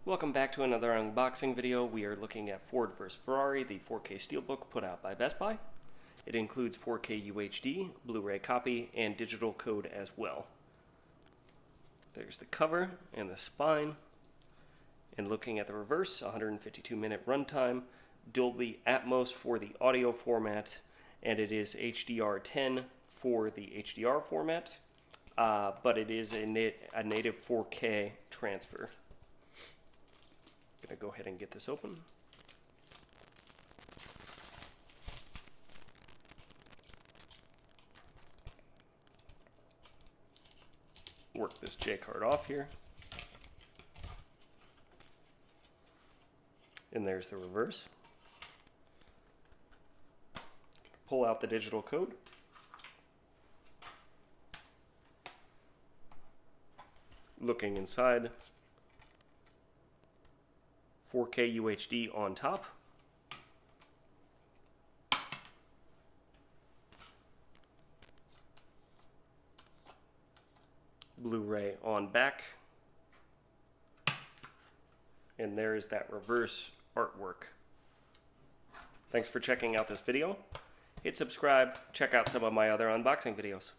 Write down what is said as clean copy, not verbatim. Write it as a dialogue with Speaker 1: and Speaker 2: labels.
Speaker 1: Welcome back to another unboxing video. We are looking at Ford vs. Ferrari, the 4K Steelbook put out by Best Buy. It includes 4K UHD, Blu-ray copy, and digital code as well. There's the cover and the spine. And looking at the reverse, 152-minute runtime, Dolby Atmos for the audio format, and it is HDR10 for the HDR format, but it is a native 4K transfer. I'm going to go ahead and get this open. Work this J card off here. And there's the reverse. Pull out the digital code. Looking inside, 4K UHD on top. Blu-ray on back. And there is that reverse artwork. Thanks for checking out this video. Hit subscribe, check out some of my other unboxing videos.